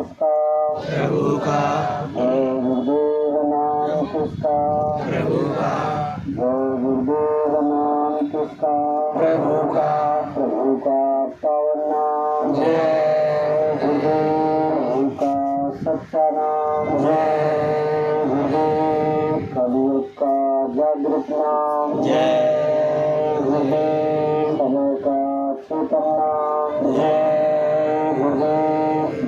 किसका? प्रभु का। जय गुरुदेव नाम किसका? प्रभु का। जय गुरुदेव नाम किसका? प्रभु का। प्रभु का पावन नाम जय गुरुदेव का सच्चा नाम जय गुरुदेव, कलयुग का जागृत नाम जय गुरुदेव, समय का चेतन नाम जय गुरुदेव।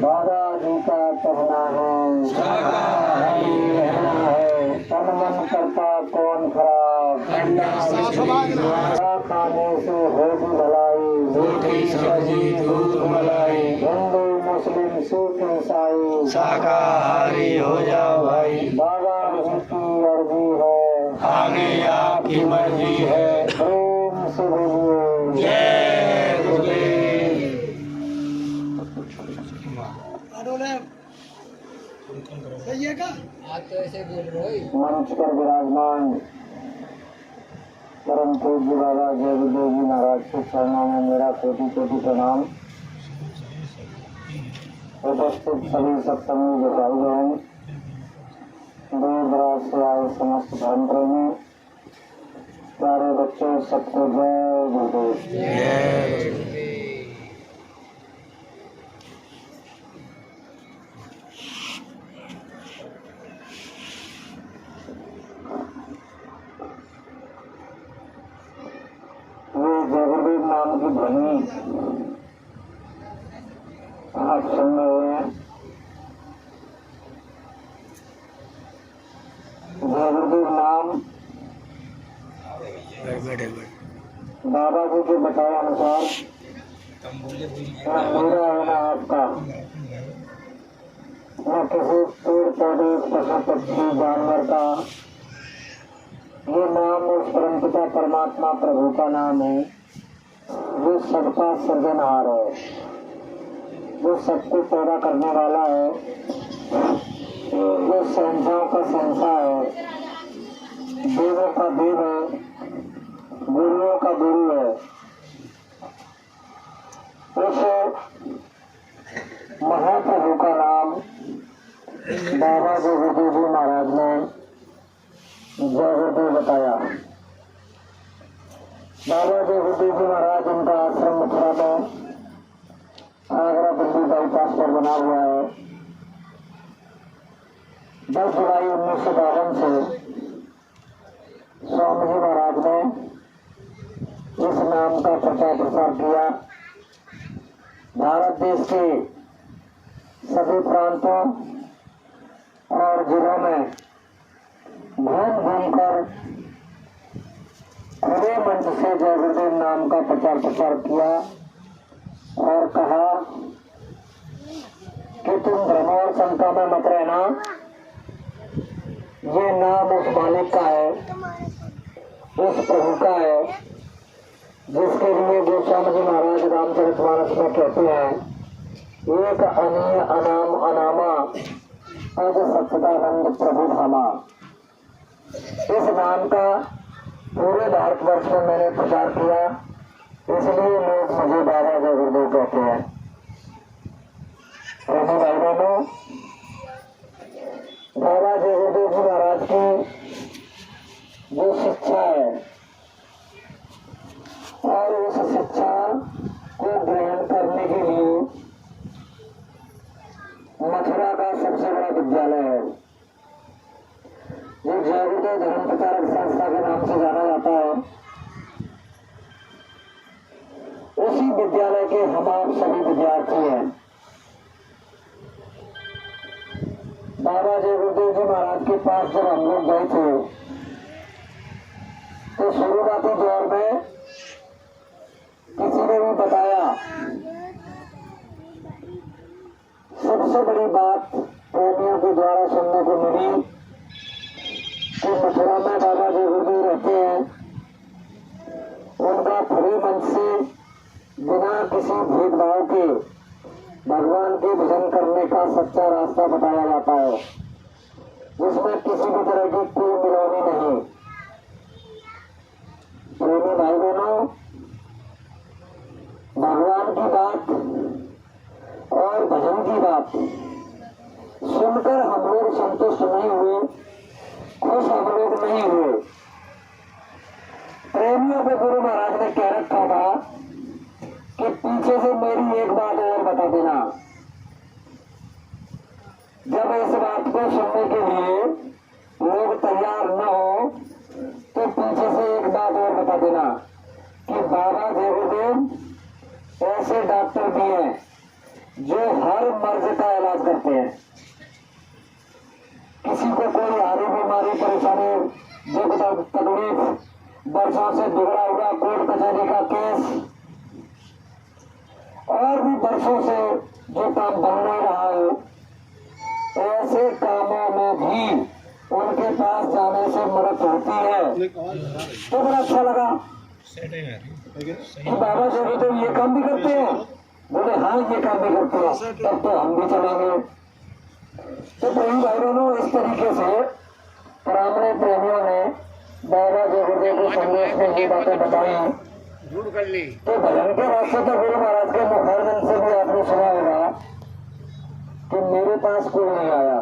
बाबा जी का कहना है शाकाहारी रहना है, तन मन करता कौन खराब, खाने से होगी भलाई, रोटी सब्जी दूध मलाई, हिंदू मुस्लिम सिख ईसाई, शाकाहारी हो जाओ भाई। बाबा जी की अर्जी है, आगे आपकी मर्जी है। प्रेम से बोलिए जय गुरुदेव। सही है का? आप तो ऐसे बोल रहे हो। मंच पर विराजमान परम पूज्य बाबा जय गुरुदेव जी महाराज के चरणों में मेरा कोटि कोटि प्रणाम। उपस्थित सभी सत्संगी भाई बहन, दूर दराज से आए समस्त धर्म प्रेमी, प्यारे बच्चों, सबको जय गुरुदेव। जय ये जय गुरुदेव नाम की ध्वनि आप सुन रहे हैं। जय गुरुदेव नाम बाबा जी के बताए अनुसार न मेरा है न आपका, न किसी पेड़ पौधे पशु पक्षी जानवर का। ये नाम उस परमपिता परमात्मा प्रभु का नाम है, जो सबका सृजनहार है, जो सबको पैदा करने वाला है, जो संसार का संसार है, देवों का देव है, गुरुओं का गुरु है। उस महाप्रभु का नाम बाबा जी गुरुदेव जी महाराज ने जय गुरुदेव बताया। बाबा जी गुरुदेव जी महाराज, उनका आश्रम मथुरा में आगरा दिल्ली बाईपास पर बना हुआ है। 10 जुलाई 1952 से स्वामी जी महाराज ने इस नाम का प्रचार प्रसार किया। भारत देश के सभी प्रांतों और जिलों में घूम घूम कर खुले मंच से जय गुरुदेव नाम का प्रचार प्रसार किया और कहा कि तुम भ्रम और शंका में मत रहना, ये नाम उस मालिक का है, उस प्रभु का है, जिसके लिए गोस्वामी जी महाराज रामचरितमानस में कहते हैं, एक अनीय अनाम अनामा अज सच्चिदानंद प्रभु धामा। इस नाम का पूरे भारतवर्ष में मैंने प्रचार किया, इसलिए लोग मुझे बाबा जय गुरुदेव कहते हैं। प्रेमी भाई बहनों, बाबा जय गुरुदेव जी महाराज की जो शिक्षा है और उस शिक्षा को ग्रहण करने के लिए मथुरा का सबसे बड़ा विद्यालय है, जो जय गुरुदेव धर्म प्रचारक संस्था के नाम से जाना जाता है। उसी विद्यालय के हम आप सभी विद्यार्थी हैं। बाबा जय गुरुदेव जी महाराज के पास जब हम लोग गए थे तो शुरुआती दौर में किसी ने भी बताया, सबसे बड़ी बात प्रेमियों के द्वारा सुनने को मिली कि मथुरा में बाबा जय गुरुदेव रहते हैं, उनका फ्री मंच से बिना किसी भेदभाव के भगवान के भजन करने का सच्चा रास्ता बताया जाता है, जिसमें किसी भी तरह की कोई मिलावटी नहीं। प्रेमी भाई बहनों, भगवान की बात और भजन की बात ऐसे डॉक्टर भी हैं जो हर मर्ज का इलाज करते हैं। किसी को कोई हारी बीमारी परेशानी दुख तकलीफ, वर्षों से बिगड़ा हुआ कोर्ट कचहरी का केस, और भी वर्षों से जो काम बन नहीं रहा है, ऐसे कामों में भी उनके पास जाने से मदद होती है। तो बड़ा अच्छा लगा कि बाबा जगदेव ये काम भी करते हैं। बोले हाँ ये काम भी करते हैं, तब तो हम भी चलेंगे। तो प्रेमी भाई बहनों, इस तरीके से पुराने प्रेमियों ने बाबा जगदेव के संदेश में ये बातें बताई। तो भजन के रास्ते तो गुरु महाराज के मुखारबिंद से भी आपने सुना होगा कि मेरे पास कोई नहीं आया,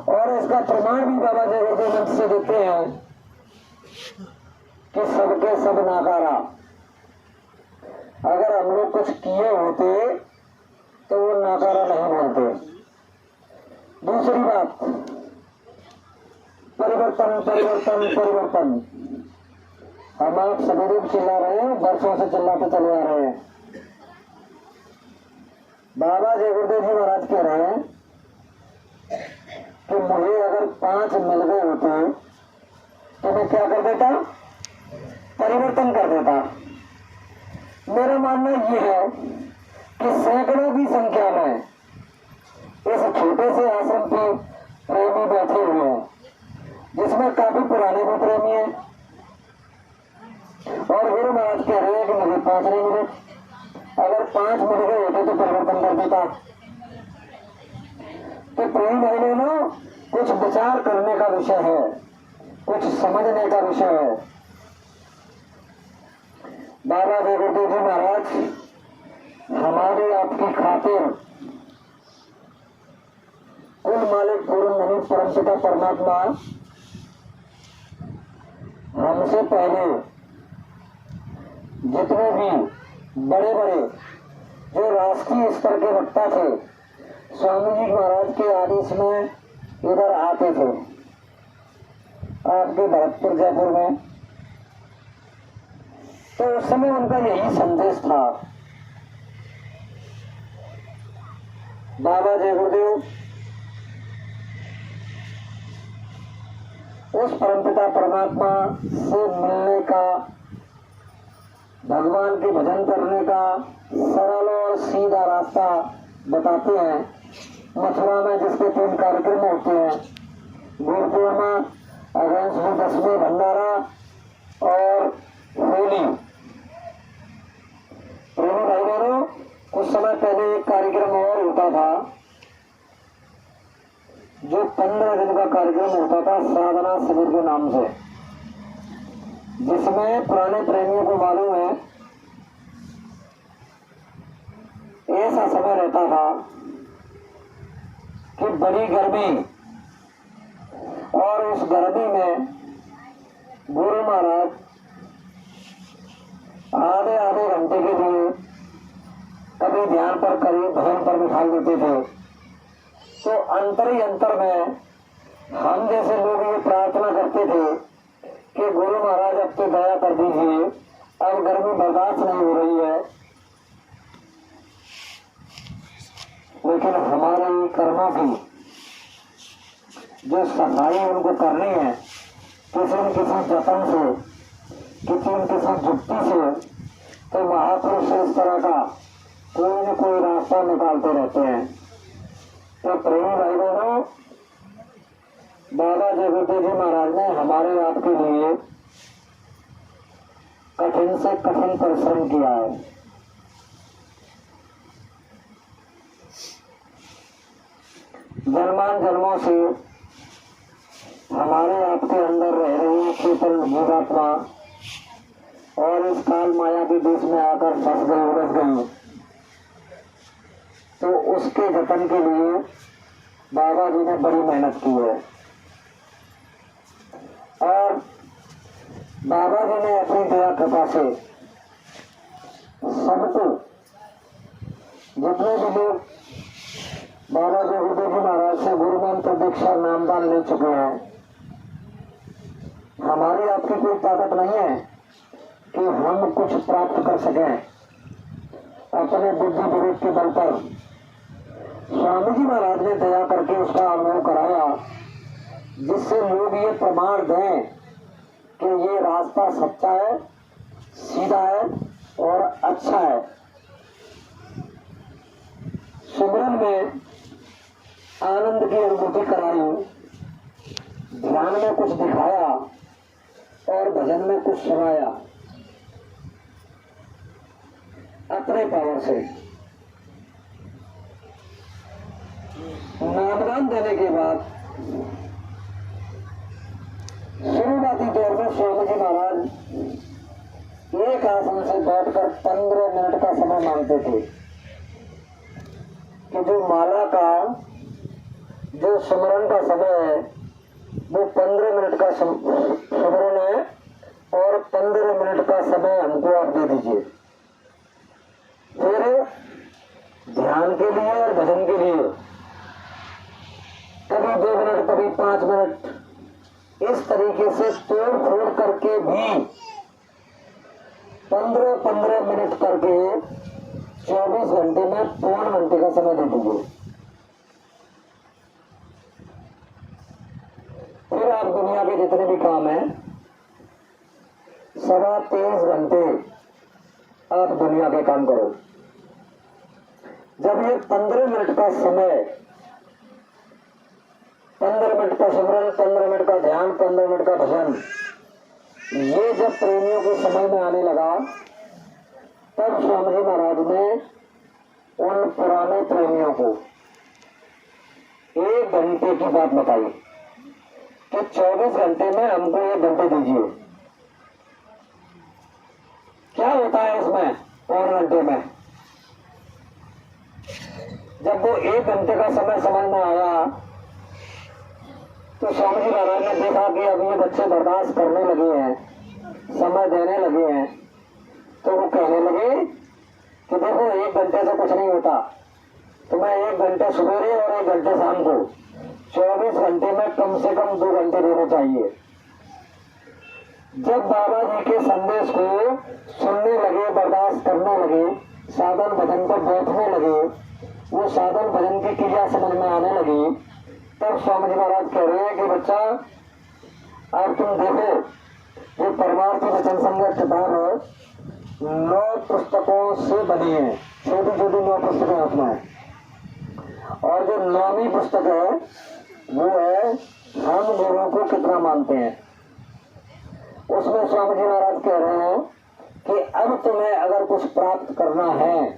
और इसका प्रमाण भी बाबा जगदेव मंच से देते हैं कि सबके सब नाकारा। अगर हम लोग कुछ किए होते तो वो नाकारा नहीं बोलते। दूसरी बात, परिवर्तन परिवर्तन परिवर्तन। हम आप सभी लोग चिल्ला रहे हैं, वर्षों से चिल्लाते चले आ रहे हैं। बाबा जय गुरुदेव जी महाराज कह रहे हैं कि मुझे अगर 5 मिल गए होते तो मैं क्या कर देता? परिवर्तन कर देता। मेरा मानना ये है कि सैकड़ों की संख्या में इस छोटे से आश्रम के प्रेमी बैठे हुए हैं, जिसमें काफी पुराने भी प्रेमी हैं, और गुरु महाराज कह रहे हैं कि मुझे 5 नहीं मिले। अगर 5 मिल गए होते तो परिवर्तन कर देता। तो प्रेमी भाई बहनों, कुछ विचार करने का विषय है, कुछ समझने का विषय है। बाबा जय गुरुदेव जी महाराज हमारे आपकी खातिर कुल मालिक पूर्ण नहीं परमपिता परमात्मा हमसे पहले जितने भी बड़े बड़े जो राष्ट्रीय स्तर के वक्ता थे, स्वामी जी महाराज के आदेश में इधर आते थे आपके भरतपुर जयपुर में। तो उस समय उनका यही संदेश था। बाबा जय गुरुदेव उस परमपिता परमात्मा से मिलने का, भगवान के भजन करने का सरल और सीधा रास्ता बताते हैं। मथुरा में जिसके 3 कार्यक्रम होते हैं, गुरु पूर्णिमा, अगस्त 10वें भंडारा और होली। प्रेमी भाई बहनों, कुछ समय पहले एक कार्यक्रम और होता था जो 15 दिन का कार्यक्रम होता था साधना शिविर के नाम से, जिसमें पुराने प्रेमियों को मालूम है ऐसा समय रहता था कि बड़ी गर्मी, और उस गर्मी में गुरु महाराज आधे घंटे के लिए कभी ध्यान पर, कभी भजन पर बिठाल देते थे। तो अंतर ही अंतर में हम जैसे लोग ये प्रार्थना करते थे कि गुरु महाराज अब तो दया कर दीजिए, अब गर्मी बर्दाश्त नहीं हो रही है। लेकिन हमारे कर्मों की जो सफाई उनको करनी है, किसी न किसी जतन से, किसी न किसी जुक्ति से, तो महापुरुष इस तरह का कोई न कोई रास्ता निकालते रहते हैं। तो प्रेमी भाई बहनों, बाबा जय गुरुदेव जी महाराज ने हमारे आपके लिए कठिन से कठिन परिश्रम किया है। जन्मान जन्मों से हमारे आपके अंदर रह रही चेतन जीवात्मा और इस काल माया के देश में आकर फंस गई, उलझ गई। तो उसके जतन के लिए बाबा जी ने बड़ी मेहनत की है, और बाबा जी ने अपनी दया कृपा से सबको, जितने भी लोग बाबा जय गुरुदेव जी महाराज से गुरु मंत्र दीक्षा नामदान ले चुके हैं, हमारी आपकी कोई ताकत नहीं है कि हम कुछ प्राप्त कर सकें, अपने बुद्धि विवेक के बल पर स्वामी जी महाराज ने दया करके उसका अनुभव कराया, जिससे लोग ये प्रमाण दें कि ये रास्ता सच्चा है, सीधा है और अच्छा है। सिमरन में आनंद की अनुभूति कराई, ध्यान में कुछ दिखाया और भजन में कुछ सुनाया अपने पावर से। नामदान देने के बाद शुरुआती दौर में स्वामी जी महाराज एक आसन से बैठकर 15 मिनट का समय मांगते थे कि जो माला का जो स्मरण का समय है वो 15 मिनट का स्मरण है और 15 मिनट का समय हमको आप दे दीजिए। फिर ध्यान के लिए और भजन के लिए कभी 2 मिनट कभी 5 मिनट, इस तरीके से तोड़ फोड़ करके भी 15-15 मिनट करके 24 घंटे में 3 घंटे का समय दे दीजिए। फिर आप दुनिया के जितने भी काम हैं 23.5 घंटे आप दुनिया के काम करो। जब ये 15 मिनट का समय, 15 मिनट का सिमरन, 15 मिनट का ध्यान, 15 मिनट का भजन, ये जब प्रेमियों के समय में आने लगा, तब स्वामी जी महाराज ने उन पुराने प्रेमियों को 1 घंटे की बात बताई कि 24 घंटे में हमको 1 घंटे दीजिए। क्या होता है इसमें 3 घंटे में? जब वो 1 घंटे का समय समझ में आया तो स्वामी जी महाराज ने देखा कि अब ये बच्चे बर्दाश्त करने लगे हैं, समय देने लगे हैं, तो वो कहने लगे कि देखो 1 घंटे से कुछ नहीं होता, तो मैं 1 घंटे सवेरे और 1 घंटे शाम को 24 घंटे में कम से कम 2 घंटे देने चाहिए। जब बाबा जी के संदेश को सुनने लगे, बर्दाश्त करने लगे, साधन भजन पर बैठने लगे, वो साधन भजन की क्रिया समझ में आने लगी, तब स्वामी जी महाराज कह रहे हैं कि बच्चा अब तुम देखो, ये परमार्थ वचन संग्रह किताब है 9 पुस्तकों से बनी है, छोटी छोटी 9 पुस्तकें उसमें है, और जो 9वीं पुस्तक है वो है हम गुरु को कितना मानते हैं। उसमें स्वामी जी महाराज कह रहे हैं कि अब तुम्हें अगर कुछ प्राप्त करना है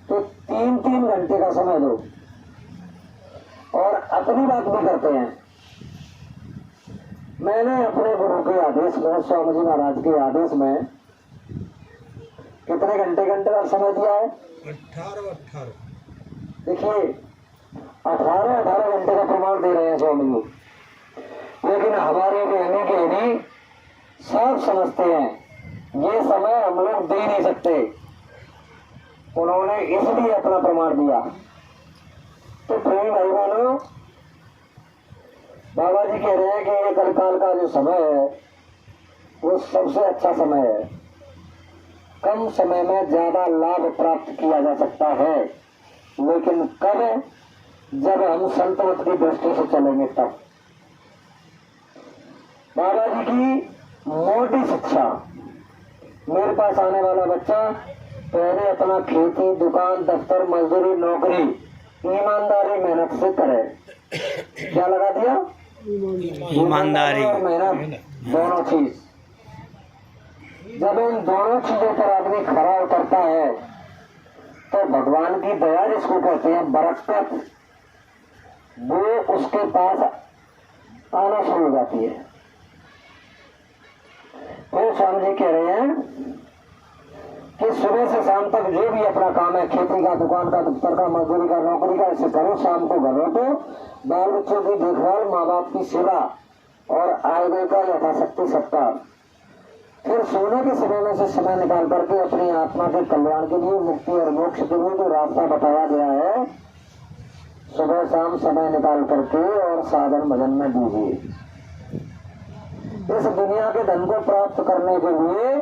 तो 3-3 घंटे का समय दो, और अपनी बात भी करते हैं। मैंने अपने गुरु के आदेश में, स्वामी जी महाराज के आदेश में कितने घंटे का समय दिया है? 18। देखिए 18 घंटे का प्रमाण दे रहे हैं स्वामी जी, लेकिन हमारे कहने के भी सब समझते हैं ये समय हम लोग दे नहीं सकते, उन्होंने इसलिए अपना प्रमाण दिया। तो प्रेमी भाई बहनों, बाबा जी कह रहे हैं कि ये कलकाल का जो समय है वो सबसे अच्छा समय है, कम समय में ज्यादा लाभ प्राप्त किया जा सकता है, लेकिन कब? जब हम संतमत की दृष्टि से चलेंगे तब। बाबा जी की मोटी शिक्षा, मेरे पास आने वाला बच्चा पहले अपना खेती, दुकान, दफ्तर, मजदूरी, नौकरी ईमानदारी मेहनत से करे। क्या लगा दिया? ईमानदारी और मेहनत, दोनों चीज। जब इन दोनों चीजों पर आदमी खरा उतरता है तो भगवान की दया जिसको कहते हैं बरकत, वो उसके पास आना शुरू हो जाती है। तो स्वामी जी कह रहे हैं कि सुबह से शाम तक जो भी अपना काम है, खेती का, दुकान का, दफ्तर का, मजदूरी का, नौकरी का, इसे करो। शाम को घर लौटो, बाल बच्चों की देखभाल, माँ बाप की सेवा और आय व्यय का यथाशक्ति सत्कार। फिर सोने के समय में से समय निकाल करके अपनी आत्मा के कल्याण के लिए, मुक्ति और मोक्ष के लिए जो रास्ता बताया गया है, सुबह शाम समय निकाल करके और साधन भजन में दीजिए। इस दुनिया के धन को प्राप्त करने के लिए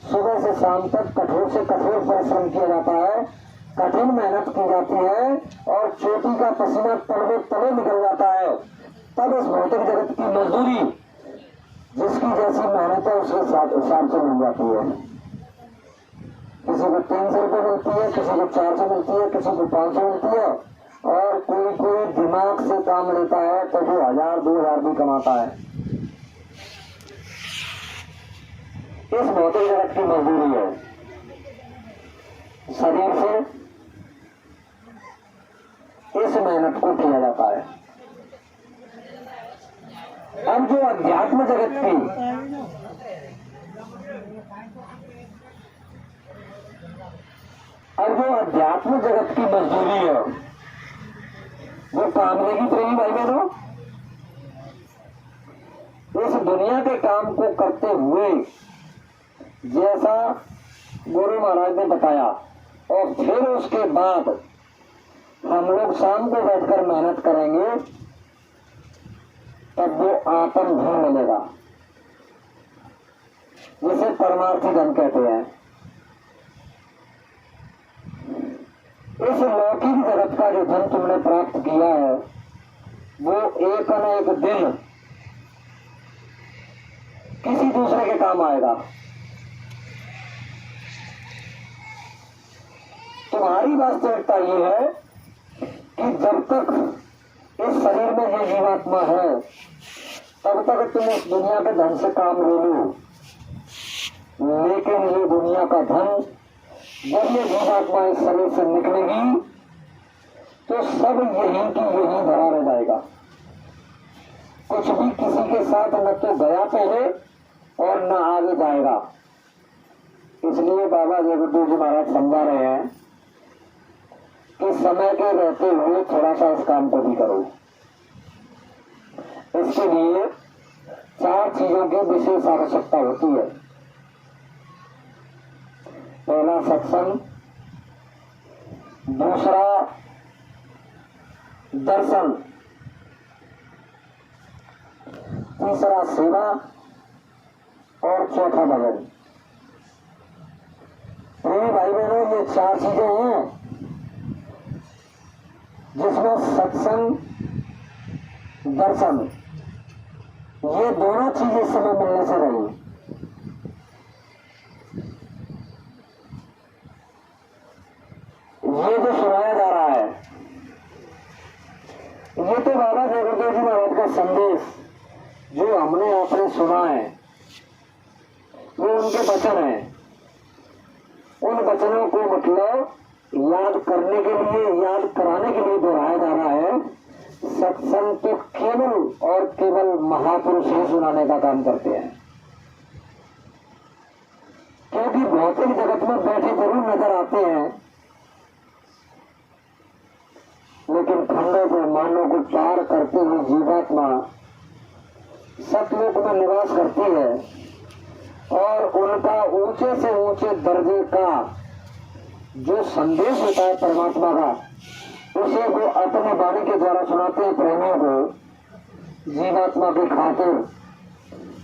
सुबह से शाम तक कठोर से कठोर परिश्रम किया जाता है, कठिन मेहनत की जाती है और चोटी का पसीना तलवे तले निकल जाता है, तब इस भौतिक जगत की मजदूरी जिसकी जैसी मेहनत है उसके हिसाब से मिल जाती है। किसी को 300 रुपये मिलती है, किसी को 400 मिलती है, किसी को 500 मिलती है, और कोई दिमाग से काम लेता है तो वो 1000-2000 भी कमाता है। इस भौतिक जगत की मजदूरी है। शरीर से इस मेहनत को किया जाता है। अब जो अध्यात्म जगत की मजदूरी है वो काम लेगी प्रेमी भाई बहनों। इस दुनिया के काम को करते हुए जैसा गुरु महाराज ने बताया, और फिर उसके बाद हम लोग शाम को बैठकर मेहनत करेंगे, तब वो आत्म धन मिलेगा, जिसे परमार्थी धन कहते हैं। इस लौकिक जगत का जो धन तुमने प्राप्त किया है वो एक न एक दिन किसी दूसरे के काम आएगा। तुम्हारी वास्तविकता ये है कि जब तक इस शरीर में ये जीवात्मा है तब तक तुम इस दुनिया के धन से काम ले लो, लेकिन ये दुनिया का धन जब ये जीवात्मा इस शरीर से निकलेगी तो सब यही की यही भरा रह जाएगा। कुछ भी किसी के साथ न तो गया पहले और न आगे जाएगा। इसलिए बाबा जगदीश जी महाराज समझा रहे हैं कि समय के रहते हुए थोड़ा सा इस काम को भी करो। इसके लिए 4 चीजों की विशेष आवश्यकता होती है। पहला सत्संग, दूसरा दर्शन, तीसरा सेवा और चौथा भजन। प्रिय भाई बहनों, ये 4 चीजें हैं जिसमें सत्संग, दर्शन, ये दोनों चीजें इस समय मिलने से रही। ये जो सुनाया जा रहा है ये तो बाबा जगदीश जी महाराज का संदेश जो हमने आपने सुना है वो उनके वचन है। उन वचनों को मतलब याद करने के लिए, याद कराने के लिए दोहराया जा रहा है। सत्संग तो केवल और केवल महापुरुष ही सुनाने का काम करते हैं, क्योंकि भौतिक जगत में बैठे जरूर नजर आते हैं, लेकिन खंडों को मानों को पार करते हुए जीवात्मा सतलोक में निवास करती है और उनका ऊंचे से ऊंचे दर्जे का जो संदेश होता है परमात्मा का, उसे वो अपने वाणी के द्वारा सुनाते हैं प्रेमियों को जीवात्मा की खातिर।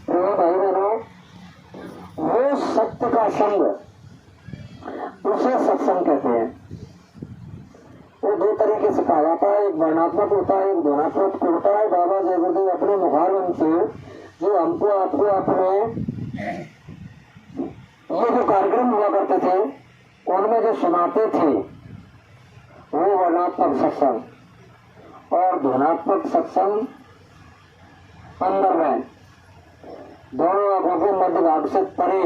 प्रेमी भाई बहनों, वो सत्य का संग, उसे सत्संग कहते हैं। वो 2 तरीके से कहा जाता है, एक वर्णात्मक होता है, एक ध्वनात्मक होता है। बाबा जय गुरुदेव अपने मुखारबंद से जो हमको आपको अपने ये जो कार्यक्रम हुआ करते थे उनमें जो सुनाते थे वो वर्णात्मक सत्संग और ध्वनात्मक सत्संग अंदर में दोनों आंखों के मध्य भाग से परे,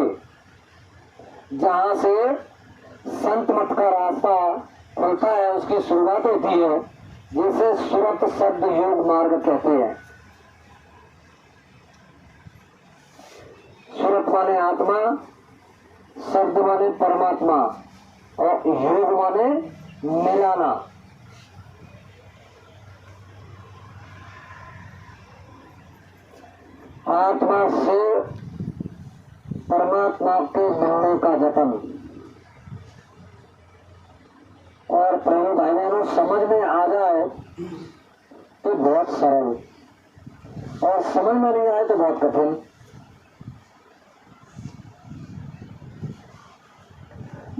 जहां से संत मत का रास्ता खुलता है, उसकी शुरुआत होती है, जिसे सुरत शब्द योग मार्ग कहते हैं। सुरत माने आत्मा, शब्द माने परमात्मा और योग माने मिलाना। आत्मा से परमात्मा के मिलने का जतन। और प्रेम भाई बहनों, समझ में आ जाए तो बहुत सरल, और समझ में नहीं आए तो बहुत कठिन।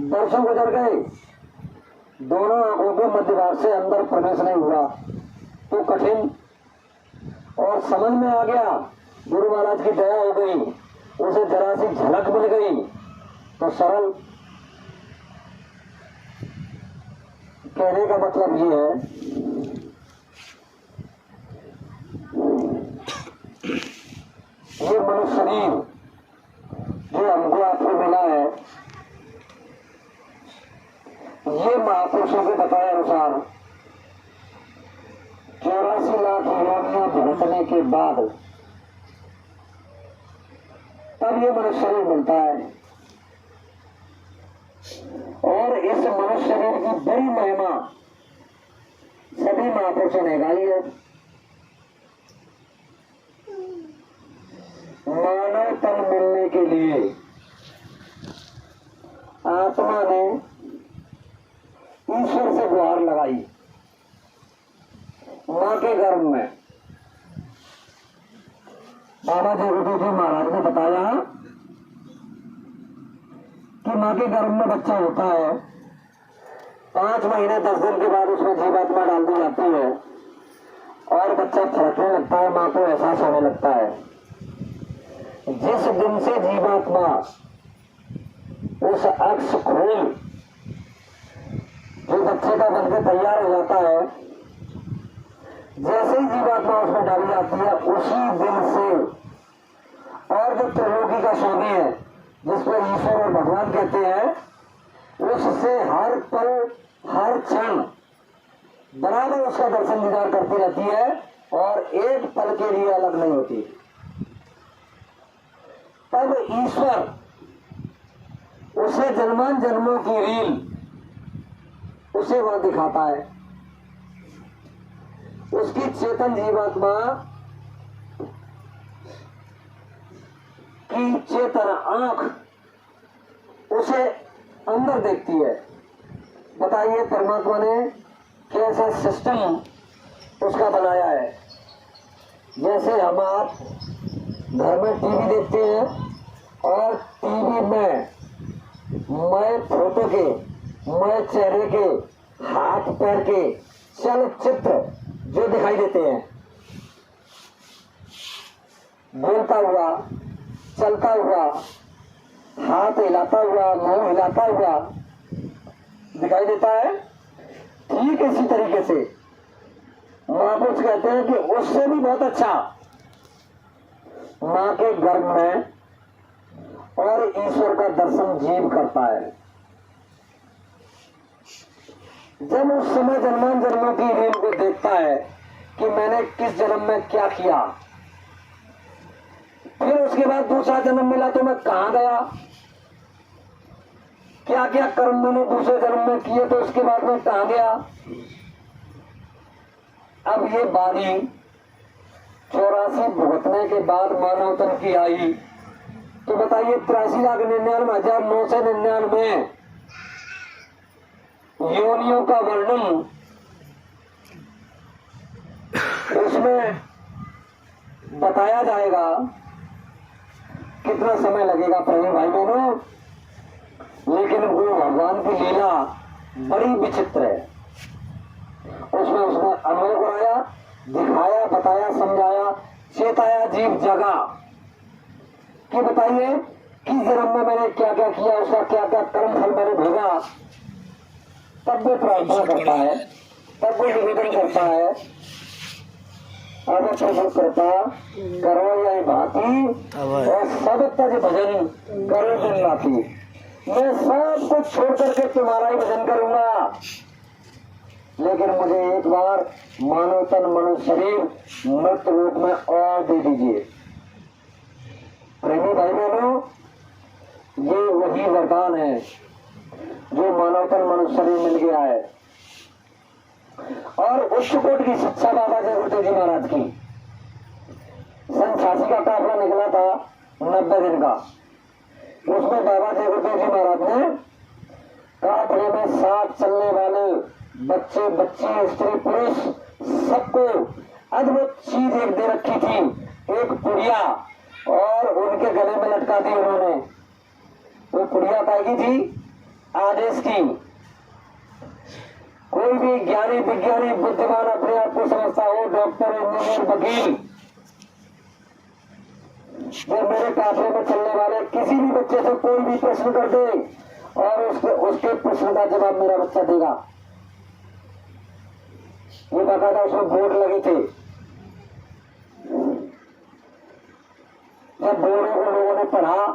वर्षों गुजर गए, दोनों आंखों के मध्य भाग से अंदर प्रवेश नहीं हुआ तो कठिन, और समझ में आ गया, गुरु महाराज की दया हो गई, उसे जरा सी झलक मिल गई तो सरल। कहने का मतलब ये है, ये मनुष्य शरीर जो हमको आपको मिला है, ये महापुरुषों के बताए अनुसार 84 लाख योनियां भुगतने के बाद तब ये मनुष्य शरीर मिलता है। और इस मनुष्य शरीर की बड़ी महिमा सभी महापुरुषों ने गाई है। मानव तन मिलने के लिए आत्मा ने ईश्वर से गुहार लगाई मां के गर्भ में। बाबा जगदीश जी महाराज ने बताया कि मां के गर्भ में बच्चा होता है, 5 महीने 10 दिन के बाद उसमें जीवात्मा डाल दी जाती है और बच्चा फड़कने लगता है, मां को एहसास होने लगता है। जिस दिन से जीवात्मा उस अक्ष खोल जो बच्चे का बनकर तैयार हो जाता है, जैसे ही जीवात्मा उसमें डाली जाती है उसी दिन से, और जो त्रिलोकी का स्वामी है जिसको ईश्वर और भगवान कहते हैं, उससे हर पल हर क्षण बराबर उसका दर्शन दीदार करती रहती है और एक पल के लिए अलग नहीं होती। तब ईश्वर उसे जन्मान जन्मों की रील उसे वह दिखाता है। उसकी चेतन जीवात्मा की चेतन आंख उसे अंदर देखती है। बताइए परमात्मा ने कैसा सिस्टम उसका बनाया है। जैसे हम आप घर में टीवी देखते हैं और टीवी में मैं फोटो के, मैं चेहरे के, हाथ पैर के चलचित्र जो दिखाई देते हैं, बोलता हुआ, चलता हुआ, हाथ हिलाता हुआ, मुंह हिलाता हुआ दिखाई देता है, ठीक इसी तरीके से महापुरुष कहते हैं कि उससे भी बहुत अच्छा मां के गर्भ में और ईश्वर का दर्शन जीव करता है। जब उस समय जन्मान जन्मों की रील को देखता है कि मैंने किस जन्म में क्या किया, फिर उसके बाद दूसरा जन्म मिला तो मैं कहां गया, क्या क्या कर्म मैंने दूसरे जन्म में किए तो उसके बाद मैं कहां गया। अब ये बारी 84 भुगतने के बाद मानव तन की आई तो बताइए 83,99,999 योनियों का वर्णन उसमें बताया जाएगा। कितना समय लगेगा प्रेमी भाई बहनों, लेकिन वो भगवान की लीला बड़ी विचित्र है। उसमें उसने अनुभव कराया, दिखाया, बताया, समझाया, चेताया, जीव जगा कि बताइए किस जन्म में मैंने क्या क्या किया, उसका क्या क्या कर्म फल मैंने भोगा। तब वो प्रार्थना करता है, तब वो निवेदन करता है, अब प्रभु कृपा करो यही भांति और सब तज भजन करो दिन राती। मैं सब कुछ छोड़ करके तुम्हारा ही भजन करूंगा, लेकिन मुझे एक बार मानव तन मनुष्य शरीर मृत रूप में और दे दीजिए। प्रेमी भाई बहनों, ये वही वरदान है जो मानव तन मनुष्य शरीर मिल गया है। और उच्च कोट की शिक्षा बाबा जगदीश जी महाराज की सन 86 का काफला निकला था 90 दिन का। उसमें बाबा जगदीश जी महाराज ने काफले में साथ चलने वाले बच्चे, बच्ची, स्त्री, पुरुष सबको अद्भुत चीज एक दे रखी थी, एक पुड़िया, और उनके गले में लटका दी उन्होंने। वो पुड़िया पाएगी थी आदेश की कोई भी ज्ञानी विज्ञानी बुद्धिमान अपने आप को समझता हो, डॉक्टर इंजीनियर वकील, वो मेरे काफले में चलने वाले किसी भी बच्चे से कोई भी प्रश्न कर दे और उसके प्रश्न का जवाब मेरा बच्चा देगा। ये बाकायदा उसमें बोर्ड लगे थे। जब बोर्डों को लोगों ने पढ़ा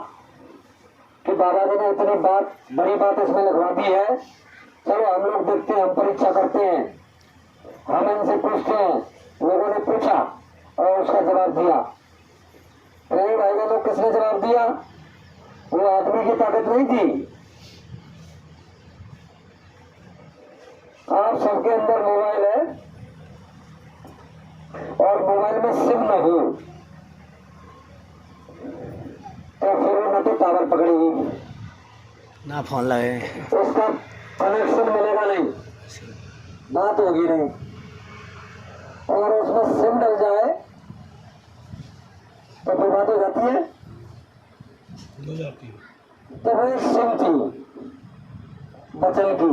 कि बाबा जी ने इतनी बात, बड़ी बात इसमें लिखवा दी है, चलो हम लोग देखते हैं, हम परीक्षा करते हैं, हम इनसे पूछते हैं। लोगों ने पूछा और उसका जवाब दिया। नहीं भाई लोग, किसने जवाब दिया? वो आदमी की ताकत नहीं थी। आप सबके अंदर मोबाइल है और मोबाइल में सिम न हो तो फिर वो न तो टावर पकड़ेगी, ना फोन लगे, उसका कनेक्शन मिलेगा नहीं, बात होगी नहीं। और उसमें सिम डल जाए तो फिर बात हो जाती है। हो जाती है। तो वही सिम थी बचन की।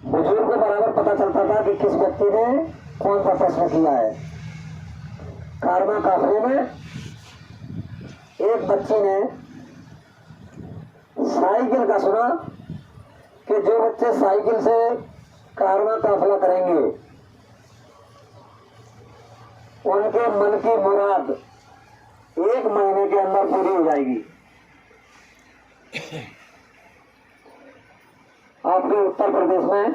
बुजुर्ग को बराबर पता चलता था कि किस व्यक्ति ने कौन सा प्रश्न किया है। कारवा काफले में एक बच्ची ने साइकिल का सुना कि जो बच्चे साइकिल से कारवा काफला करेंगे उनके मन की मुराद 1 महीने के अंदर पूरी हो जाएगी। आपके उत्तर प्रदेश में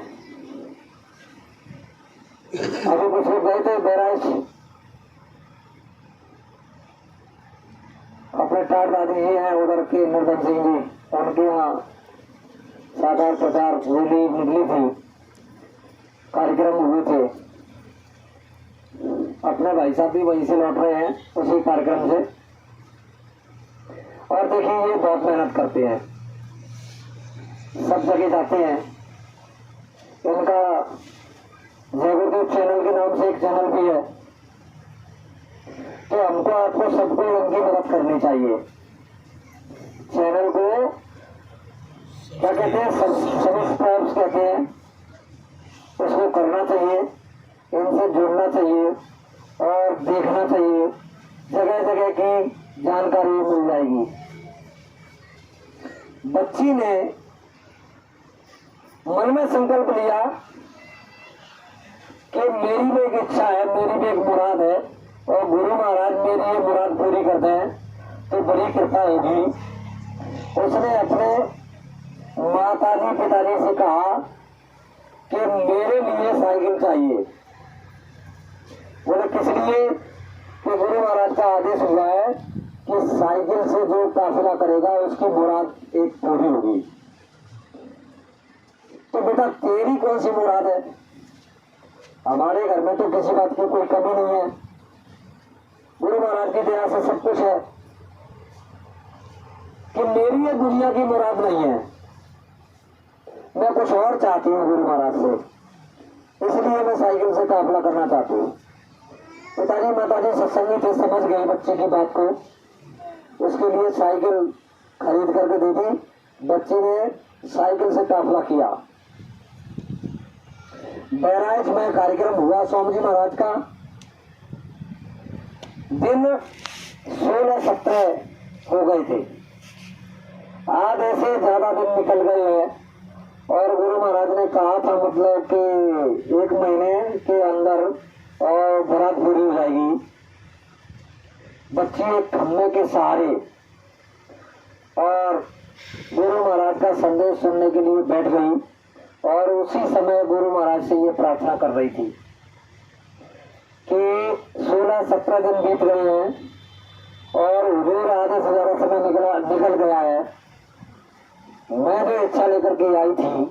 अभी कुछ लोग गए थे बहराइच, अपने टाट दादी जी हैं उधर के नर्दन सिंह जी, उनके यहाँ साकार प्रचार रैली निकली थी, कार्यक्रम हुए थे। अपने भाई साहब भी वहीं से लौट रहे हैं उसी कार्यक्रम से। और देखिए ये बहुत मेहनत करते हैं, सब जगह जाते हैं। इनका जय गुरुदेव चैनल के नाम से एक चैनल भी है, तो हमको आपको सबको इनकी मदद करनी चाहिए। चैनल को क्या कहते हैं, सब्सक्राइब कहते हैं, उसको करना चाहिए, इनसे जुड़ना चाहिए और देखना चाहिए। जगह जगह की जानकारी मिल जाएगी। बच्ची ने मन में संकल्प लिया कि मेरी भी एक इच्छा है, मेरी भी एक मुराद है और गुरु महाराज मेरी ये मुराद पूरी कर दें तो बड़ी कृपा होगी। उसने अपने माताजी पिताजी से कहा कि मेरे लिए साइकिल चाहिए। बोले किस लिए? कि गुरु महाराज का आदेश हुआ है कि साइकिल से जो काफिला करेगा उसकी मुराद एक पूरी होगी। तो बेटा तेरी कौन सी मुराद है? हमारे घर में तो किसी बात की कोई कमी नहीं है, गुरु महाराज की दया से सब कुछ है। कि मेरी ये दुनिया की मुराद नहीं है, मैं कुछ और चाहती हूँ गुरु महाराज से, इसलिए मैं साइकिल से काफिला करना चाहती हूँ। पिताजी माताजी सत्संगी थे, समझ गए बच्चे की बात को, उसके लिए साइकिल खरीद करके दे दी। बच्चे ने साइकिल से काफिला किया। बहराइच में कार्यक्रम हुआ स्वामी जी महाराज का। दिन 16-17 हो गए थे, आधे से ज्यादा दिन निकल गए हैं और गुरु महाराज ने कहा था मतलब कि 1 महीने के अंदर और बरात पूरी हो जाएगी। बच्ची एक खम्भे के सहारे और गुरु महाराज का संदेश सुनने के लिए बैठ गई और उसी समय गुरु महाराज से ये प्रार्थना कर रही थी कि 16-17 दिन बीत गए हैं और हुजूर आधे से ज्यादा समय निकल गया है। मैं जो इच्छा लेकर के आई थी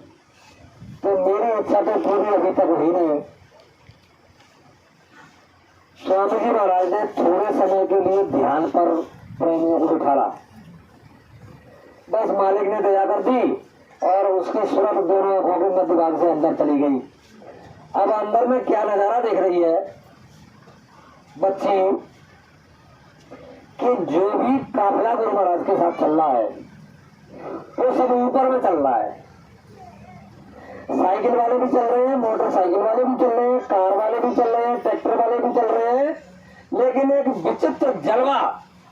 तो मेरी इच्छा तो पूरी अभी तक हुई नहीं। स्वामी जी महाराज ने थोड़े समय के लिए ध्यान पर प्रेमियों को बिठाला, बस मालिक ने दया कर दी और उसकी सूरत दोनों आंखों के मध्य भाग से अंदर चली गई। अब अंदर में क्या नजारा देख रही है बच्ची कि जो भी काफिला गुरु महाराज के साथ चल रहा है वो सब ऊपर में चल रहा है साइकिल वाले भी चल रहे हैं, मोटरसाइकिल वाले भी चल रहे हैं, कार वाले भी चल रहे हैं, ट्रैक्टर वाले भी चल रहे हैं, लेकिन एक विचित्र जलवा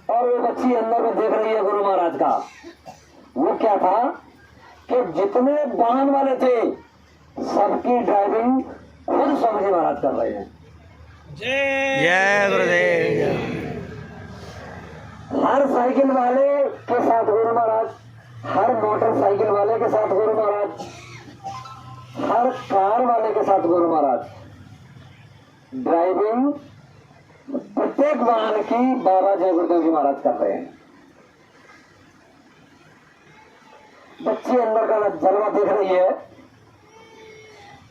और वो बच्ची अंदर में देख रही है गुरु महाराज का। वो क्या था कि जितने वाहन वाले थे सबकी ड्राइविंग खुद स्वामी जी महाराज कर रहे हैं। जय गुरुदेव। हर साइकिल वाले के साथ गुरु महाराज, हर मोटरसाइकिल वाले के साथ गुरु महाराज, हर कार वाले के साथ गुरु महाराज। ड्राइविंग प्रत्येक वाहन की बाबा जय गुरुदेव जी महाराज कर रहे हैं। बच्ची अंदर का जलवा देख रही है।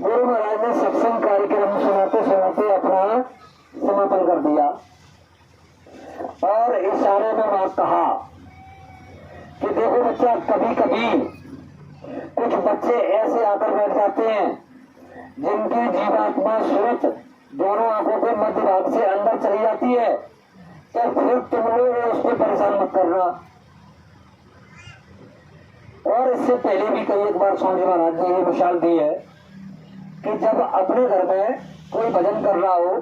गुरु महाराज ने सत्संग कार्यक्रम सुनाते सुनाते अपना समापन कर दिया और इशारे में वहां कहा कि देखो बच्चा, कभी कभी कुछ बच्चे ऐसे आकर बैठ जाते हैं जिनकी जीवात्मा सूरत दोनों आंखों के मध्य भाग से अंदर चली जाती है, तो फिर तुम लोग उसको परेशान मत करना। और इससे पहले भी कई एक बार स्वामी महाराज ने ये मिसाल दी है कि जब अपने घर में कोई भजन कर रहा हो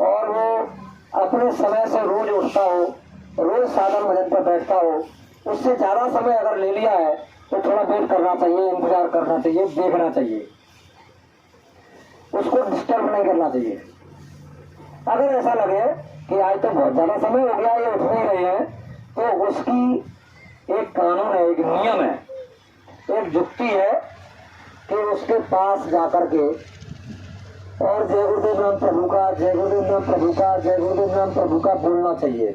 और वो अपने समय से रोज उठता हो, रोज साधन भजन पर बैठता हो, उससे ज्यादा समय अगर ले लिया है तो थोड़ा वेट करना चाहिए, इंतजार करना चाहिए, देखना चाहिए, उसको डिस्टर्ब नहीं करना चाहिए। अगर ऐसा लगे कि आज तो बहुत ज्यादा समय हो गया, ये उठ नहीं रहे हैं, तो उसकी एक कानून है, एक नियम है, एक युक्ति है कि उसके पास जाकर के और जय गुरुदेव नाम प्रभु का, जय गुरुदेव नाम प्रभु का, जय गुरुदेव नाम प्रभु का बोलना चाहिए।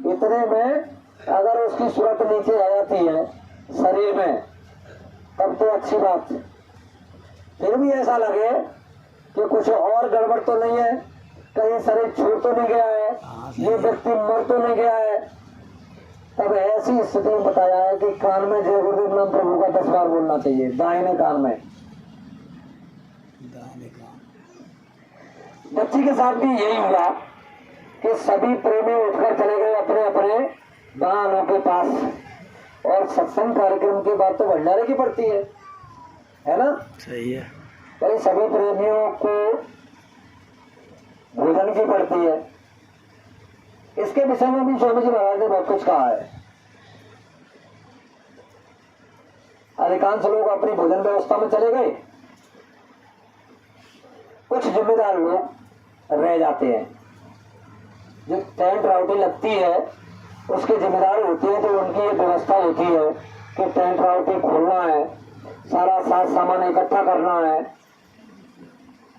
इतने में अगर उसकी सूरत नीचे आ जाती है शरीर में तब तो अच्छी बात। फिर भी ऐसा लगे कि कुछ और गड़बड़ तो नहीं है, कहीं शरीर छूट तो नहीं गया है, ये व्यक्ति मर तो नहीं गया है, तब ऐसी स्थिति में बताया है कि कान में जय गुरुदेव नाम प्रभु का 10 बार बोलना चाहिए, दाहिने कान में। बच्ची के साथ भी यही हुआ कि सभी प्रेमी उठकर चले गए अपने अपने वाहनों के पास। और सत्संग कार्यक्रम के बाद तो भंडारे की पड़ती है ना? सही है। भाई सभी प्रेमियों को भोजन की पड़ती है। इसके विषय में भी स्वामी जी महाराज ने बहुत कुछ कहा है। अधिकांश लोग अपनी भोजन व्यवस्था में चले गए, कुछ जिम्मेदार लोग रह जाते हैं। जो टेंट राउटी लगती है उसके जिम्मेदार होते हैं, तो उनकी ये व्यवस्था होती है कि टेंट राउटी खोलना है, सारा साज सामान इकट्ठा करना है।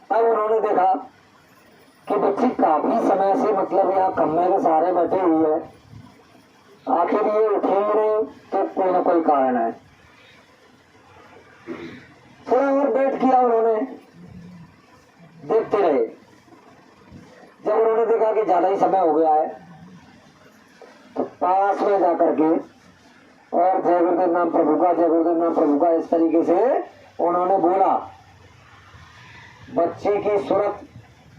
अब उन्होंने देखा कि बच्ची काफी समय से मतलब यहाँ कमरे के सहारे बैठी हुई है, आखिर ये उठेंगे नहीं तो कोई ना कोई कारण है। थोड़ा और वेट किया उन्होंने, देखते रहे। जब उन्होंने देखा कि ज्यादा ही समय हो गया है तो पास में जाकर के और जय गुरुदेव नाम प्रभु का, जय गुरुदेव नाम प्रभु का इस तरीके से उन्होंने बोला। बच्चे की सूरत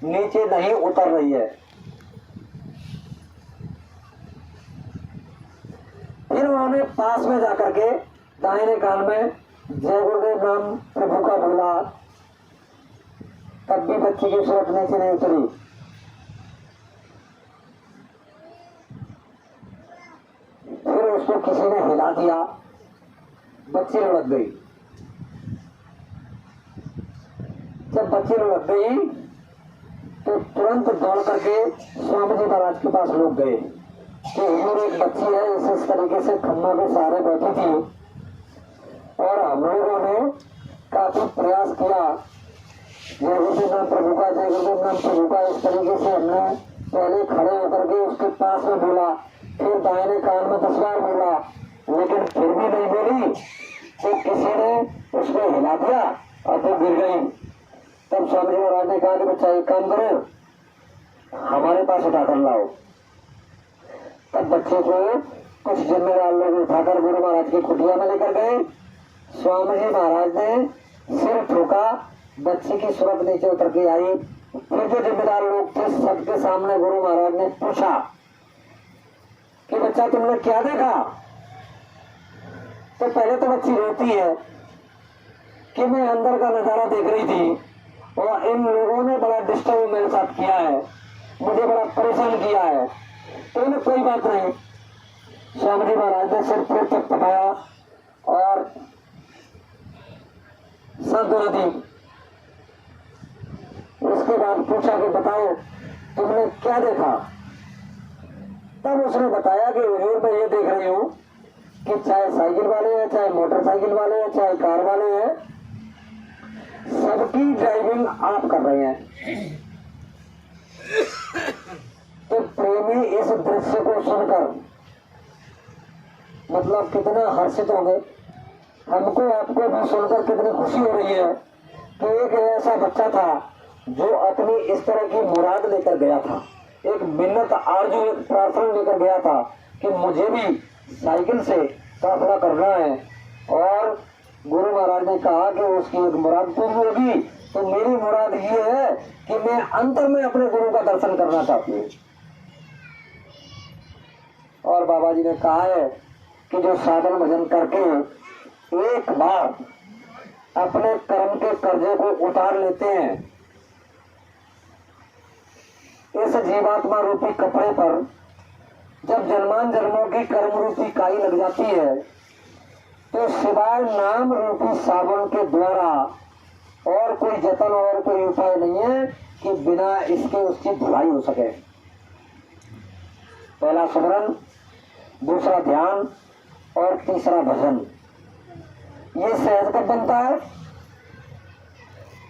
नीचे नहीं उतर रही है। फिर उन्होंने पास में जाकर के दाहिने कान में जय गुरुदेव नाम प्रभु का बोला, तब भी बच्चे की सूरत नीचे नहीं उतरी। फिर उसको किसी ने हिला दिया, बच्ची लुढ़क गई। जब बच्ची लुढ़क गई तो तुरंत दौड़ करके स्वामी जी महाराज के पास लोग गए कि हुजूर एक बच्ची है, इस तरीके से खम्भों के सहारे बैठी थी और हम लोगों ने काफी प्रयास किया, जय गुरुदेव नाम प्रभु का, जय गुरुदेव नाम प्रभु का, इस तरीके से हमने पहले खड़े होकर के उसके पास में बोला, फिर दाहिने कान में 10 बार बोला, लेकिन फिर भी नहीं बोली। तो किसी ने उसको हिला दिया और वो गिर गई। तब स्वामी जी महाराज ने कहा कि बच्चा एक काम करो, हमारे पास उठाकर लाओ। तब बच्चे को कुछ जिम्मेदार लोग उठाकर गुरु महाराज की कुटिया में लेकर गए। स्वामी जी महाराज ने सिर ठोका, बच्ची की सूरत नीचे उतर के आई। फिर जो जिम्मेदार लोग थे सबके सामने गुरु महाराज ने पूछा कि बच्चा तुमने क्या देखा? तो पहले तो बच्ची रोती है कि मैं अंदर का नजारा देख रही थी और इन लोगों ने बड़ा डिस्टर्ब मेरे साथ किया है, मुझे बड़ा परेशान किया है। तो इन्हें कोई बात नहीं, स्वामी जी महाराज ने सिर पर तक पटाया और सांत्वना दी। उसके बाद पूछा कि बताओ तुमने क्या देखा। तब उसने बताया कि हुजूर मैं ये देख रही हूँ कि चाहे साइकिल वाले हैं, चाहे मोटरसाइकिल वाले हैं, चाहे कार वाले हैं, सबकी ड्राइविंग आप कर रहे हैं। तो प्रेमी इस दृश्य को सुनकर मतलब कितना हर्षित होंगे। हमको आपको भी सुनकर कितनी खुशी हो रही है कि एक ऐसा बच्चा था जो अपनी इस तरह की मुराद लेकर गया था, एक मिन्नत आरजू, एक प्रार्थना लेकर गया था कि मुझे भी साइकिल से काफला करना है। और गुरु महाराज ने कहा कि उसकी एक मुराद पूरी होगी, तो मेरी मुराद ये है कि मैं अंतर में अपने गुरु का दर्शन करना चाहती हूँ। और बाबा जी ने कहा है कि जो साधन भजन करके एक बार अपने कर्म के कर्जे को उतार लेते हैं, इस जीवात्मा रूपी कपड़े पर जब जन्मान जन्मों की कर्म रूपी काई लग जाती है, तो सिवाय नाम रूपी साबुन के द्वारा और कोई जतन और कोई उपाय नहीं है कि बिना इसके उसकी धुलाई हो सके। पहला स्मरण, दूसरा ध्यान और तीसरा भजन। ये सहज कब बनता है?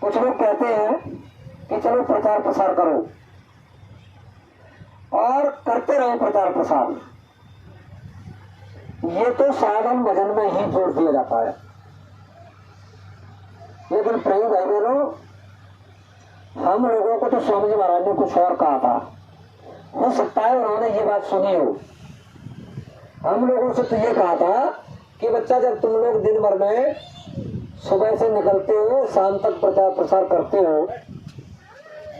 कुछ लोग कहते हैं कि चलो प्रचार प्रसार करो और करते रहो प्रचार प्रसार। ये तो साधन भजन में ही जोड़ दिया जाता है। लेकिन प्रेमी भाई बहनों, हम लोगों को तो स्वामी जी महाराज ने कुछ और कहा था। हो सकता है उन्होंने ये बात सुनी हो। हम लोगों से तो ये कहा था कि बच्चा जब तुम लोग दिन भर में सुबह से निकलते हो, शाम तक प्रचार प्रसार करते हो,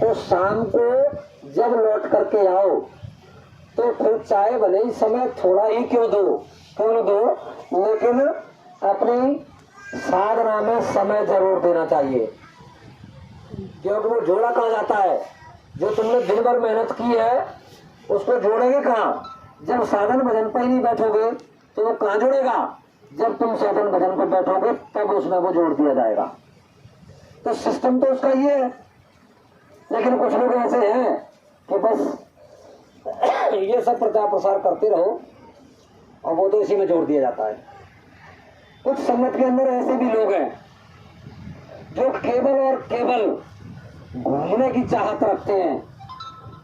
तो शाम को जब लौट करके आओ तो फिर चाहे भले ही समय थोड़ा ही क्यों दो, लेकिन अपनी साधना में समय जरूर देना चाहिए। क्योंकि वो जोड़ा कहाँ जाता है? जो तुमने दिन भर मेहनत की है उसको जोड़ेंगे कहाँ? जब साधन भजन पर ही नहीं बैठोगे तो वो कहाँ जोड़ेगा? जब तुम साधन भजन पर बैठोगे तब उसमें वो जोड़ दिया जाएगा। तो सिस्टम तो उसका ये है। लेकिन कुछ लोग ऐसे हैं कि बस ये सब प्रचार प्रसार करते रहो और वो तो इसी में जोड़ दिया जाता है। कुछ संगत के अंदर ऐसे भी लोग हैं जो केवल और केवल घूमने की चाहत रखते हैं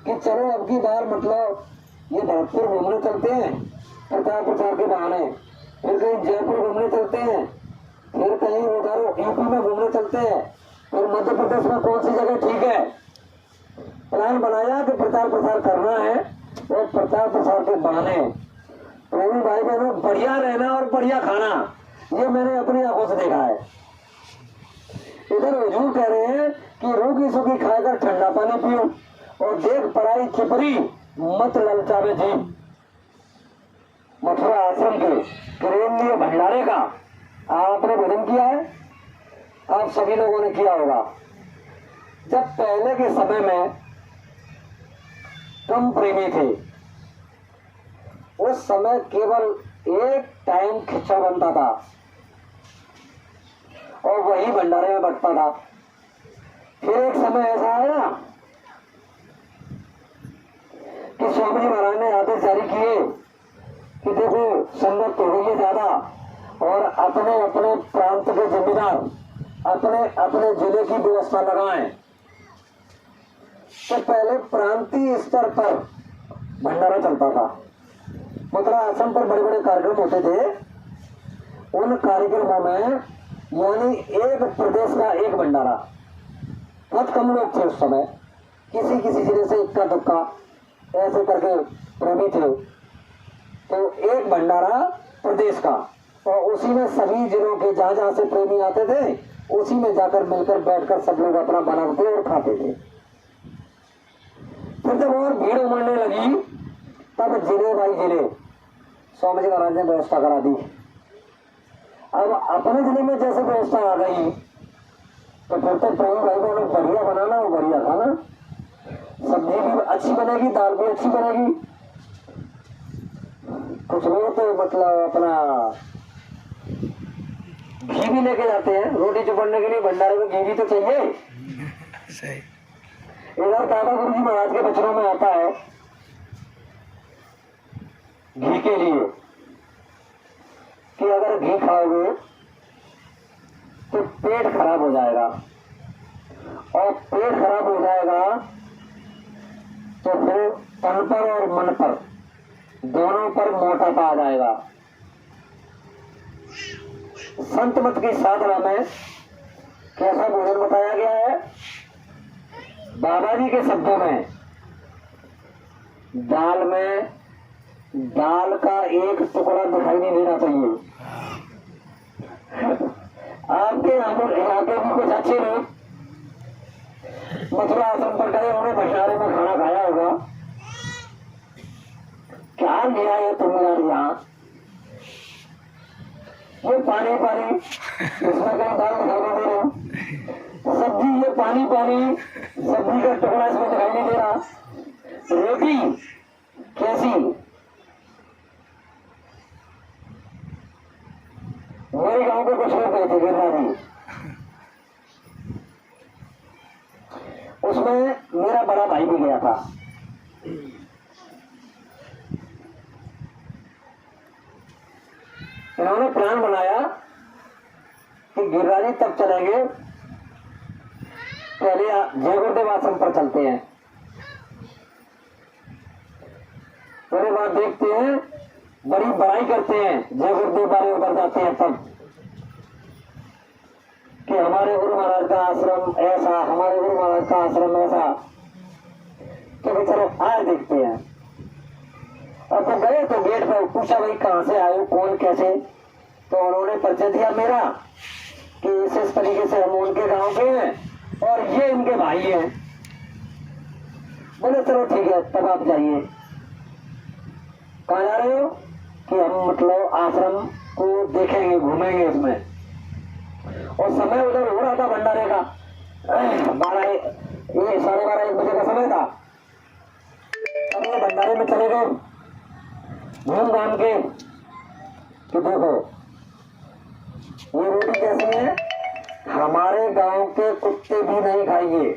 कि चलो अब की बार मतलब ये भरतपुर घूमने चलते हैं प्रचार प्रसार के बहाने, फिर कहीं जयपुर घूमने चलते हैं, फिर कहीं उधर यूपी में घूमने चलते हैं, फिर मध्य प्रदेश में कौन सी जगह ठीक है। प्लान बनाया कि प्रचार प्रसार करना है और प्रचार प्रसार के बहाने प्रेमी भाई बहनों बढ़िया रहना और बढ़िया खाना, ये मैंने अपनी आंखों से देखा है। इधर हुजूर कह रहे हैं कि रूखी सूखी खाकर ठंडा पानी पियो और देख पराई चिपरी मत ललचावे जी। मथुरा आश्रम के केंद्रीय भंडारे का आपने भजन किया है, आप सभी लोगों ने किया होगा। जब पहले के समय में कम प्रेमी थे, उस समय केवल एक टाइम खिच्चा बनता था और वही भंडारे में बटता था। फिर एक समय ऐसा आया कि स्वामी जी महाराज ने आदेश जारी किए कि देखो संगत हो गई है ज्यादा और अपने अपने प्रांत के जमींदार अपने अपने जिले की व्यवस्था लगाएं। तो पहले प्रांतीय स्तर पर भंडारा चलता था। मथुरा आश्रम पर बड़े बड़े कार्यक्रम होते थे। उन कार्यक्रमों में यानी एक प्रदेश का एक भंडारा, बहुत कम लोग थे उस समय, किसी किसी जिले से इक्का दुक्का ऐसे करके प्रेमी थे, तो एक भंडारा प्रदेश का और उसी में सभी जिलों के जहां जहां से प्रेमी आते थे उसी में जाकर मिलकर बैठकर सब लोग अपना बनाते और खाते थे। फिर जब और भीड़ उमड़ने लगी तब जिले बाई जिले स्वामी जी महाराज ने व्यवस्था करा दी अब अपने जिले में जैसे व्यवस्था आ गई तो फिर तो प्रेम भाई को बढ़िया बनाना, वो बढ़िया खाना, सब्जी भी अच्छी बनेगी, दाल भी अच्छी बनेगी। कुछ लोग तो मतलब अपना घी भी लेके जाते हैं रोटी चुपड़ने के लिए, भंडारे में घी भी तो चाहिए। सही। इधर दादा गुरु जी महाराज के बचनों में आता है घी के लिए कि अगर घी खाओगे तो पेट खराब हो जाएगा, और पेट खराब हो जाएगा तो फिर तन पर और मन पर दोनों पर मोटापा आ जाएगा। संत मत की साधना में कैसा भोजन बताया गया है? बाबा जी के शब्दों में दाल का एक टुकड़ा दिखाई नहीं देना चाहिए। आपके यहाँ के भी कुछ अच्छे लोग मथुरा आश्रम पर गए, उन्होंने भंडारे में खाना खाया होगा, क्या लिया है तुम यार यहाँ? ये पानी पानी, इसमें कहीं दाल दिखाई नहीं दे रही, सब्जी ये पानी पानी, सब्जी का टुकड़ा इसमें दिखाई नहीं दे रहा, रोटी कैसी? मेरे गांव के कुछ लोग गए थे गिरनारी, उसमें मेरा बड़ा भाई भी गया था। इन्होंने प्लान बनाया कि गिरनारी तब चलेंगे, पहले जय गुरुदेव आश्रम पर चलते हैं, उसके बाद देखते हैं, बड़ी बड़ाई करते हैं, जय गुरुदेव वाले उतर जाते हैं तब कि हमारे गुरु महाराज का आश्रम ऐसा, हमारे गुरु महाराज का आश्रम ऐसा। तो भाई चलो आए देखते हैं। और तो गए तो गेट पर पूछा भाई कहाँ से आए, कौन कैसे? तो उन्होंने परिचय दिया मेरा कि इस तरीके से हम उनके गांव के हैं और ये इनके भाई हैं। बोले चलो ठीक है, तब आप जाइए। कहाँ जा रहे हो? कि हम मतलब आश्रम को देखेंगे, घूमेंगे इसमें। और समय उधर हो रहा था भंडारे का, 12:30 बजे का समय था। अब ये भंडारे में चले गए घूम घाम के कि देखो ये रोटी कैसी है, हमारे गांव के कुत्ते भी नहीं खाएंगे।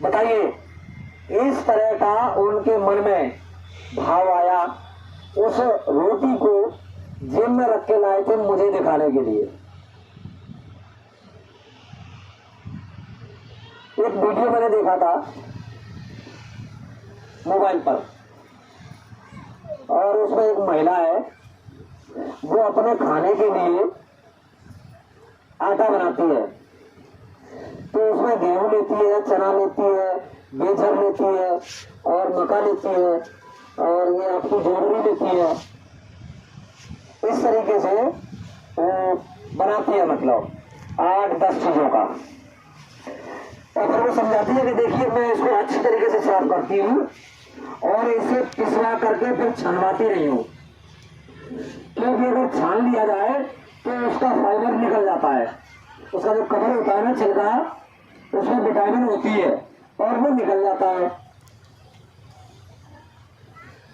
बताइए, इस तरह का उनके मन में भाव आया। उस रोटी को जेब में रख के लाए थे मुझे दिखाने के लिए। एक वीडियो मैंने देखा था मोबाइल पर, और उसमें एक महिला है, वो अपने खाने के लिए आटा बनाती है। तो उसमें गेहूं लेती है, चना लेती है, बेचर लेती है और मक्का लेती है और ये आपकी जोड़नी लेती है। इस तरीके से वो बनाती है, मतलब 8-10 चीजों का। और फिर वो समझाती है कि देखिए मैं इसको अच्छी तरीके से साफ करती हूँ और इसे पिसवा करके फिर छनवाती रही हूँ, क्योंकि अगर छान लिया जाए तो उसका फाइबर निकल जाता है। उसका जो कवर होता है ना, छिलका, उसमें विटामिन होती है और वो निकल जाता है।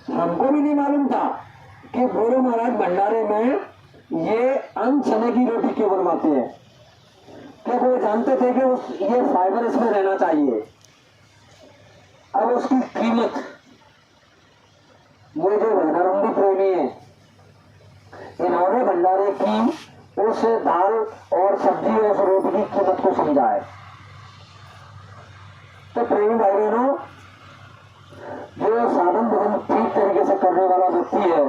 हमको भी नहीं मालूम था कि गुरु महाराज भंडारे में ये अनछने की रोटी क्यों बनवाते हैं, क्योंकि वो जानते थे कि ये फाइबर इसमें रहना चाहिए। अब उसकी कीमत, मुझे जो भंडारंगी प्रेमी है, इन्होंने भंडारे की उस दाल और सब्जी और उस रोटी की कीमत को समझा है। तो प्रेमी भाई बहनों, जो साधन भजन ठीक तरीके से करने वाला व्यक्ति है,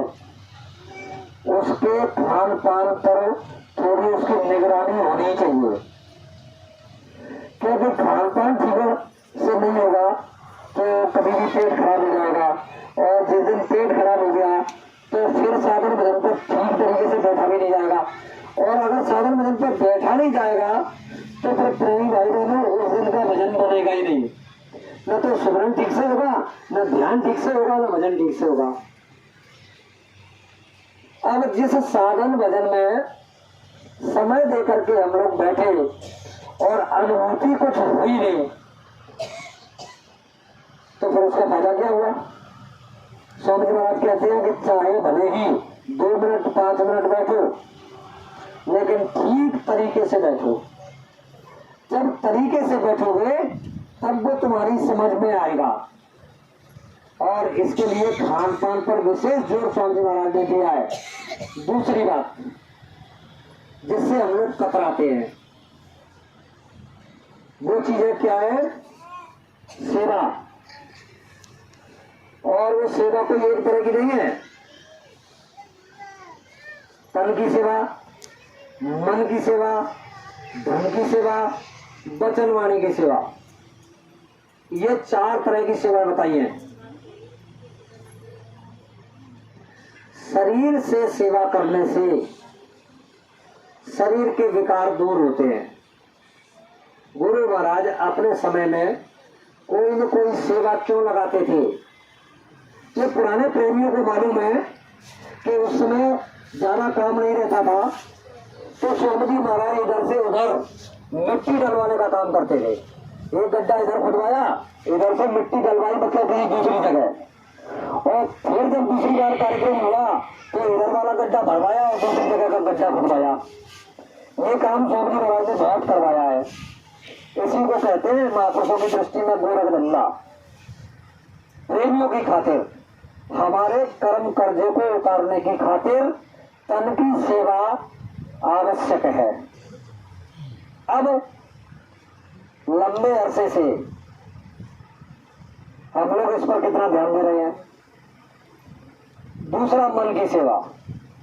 उसके खान पान पर थोड़ी उसकी निगरानी होनी चाहिए, क्योंकि खान पान ठीक से नहीं होगा तो कभी भी पेट खराब हो जाएगा, और जिस दिन पेट खराब हो गया तो फिर साधन भजन पर ठीक तरीके से बैठा भी नहीं जाएगा। और अगर साधन भजन पर बैठा नहीं जाएगा तो फिर प्रेमी भाई बहनों उस दिन का भजन बनेगा ही नहीं। न तो सुमरन ठीक से होगा, न ध्यान ठीक से होगा, न भजन ठीक से होगा। अब जिस साधन भजन में समय दे करके हम लोग बैठे और अनुभूति कुछ हुई नहीं, तो फिर उसका फायदा क्या हुआ? स्वामी जी महाराज कहते हैं कि चाहे भले ही 2 मिनट 5 मिनट बैठो, लेकिन ठीक तरीके से बैठो। जब तरीके से बैठोगे तब वो तुम्हारी समझ में आएगा। और इसके लिए खान पान पर विशेष जोर स्वामी जी महाराज ने दिया है। दूसरी बात जिससे हम लोग कतराते हैं, वो चीजें क्या है? सेवा। और वो सेवा कोई एक तरह की नहीं है। तन की सेवा, मन की सेवा, धन की सेवा, वचन वाणी की सेवा, ये 4 तरह की सेवा बताई है। शरीर से सेवा करने से शरीर के विकार दूर होते हैं। गुरु महाराज अपने समय में कोई न कोई सेवा क्यों लगाते थे? ये पुराने प्रेमियों को मालूम है कि उस समय ज्यादा काम नहीं रहता था, तो स्वामी जी महाराज इधर से उधर मिट्टी डलवाने का काम करते थे। एक गड्ढा इधर खुदवाया, इधर से मिट्टी डलवाई, मतलब कहीं दूसरी जगह, और फिर जब दूसरी बार कार्यक्रम हुआ तो इधर वाला गड्ढा भरवाया और दूसरी जगह का गड्ढा खुदवाया। ये काम स्वामी जी महाराज ने बहुत करवाया है। इसी को कहते हैं महापुरुषों की दृष्टि में गोरख धंधा। प्रेमियों की खातिर, हमारे कर्म कर्जे को उतारने की खातिर तन की सेवा आवश्यक है। अब लंबे अरसे से हम लोग इस पर कितना ध्यान दे रहे हैं। दूसरा मन की सेवा।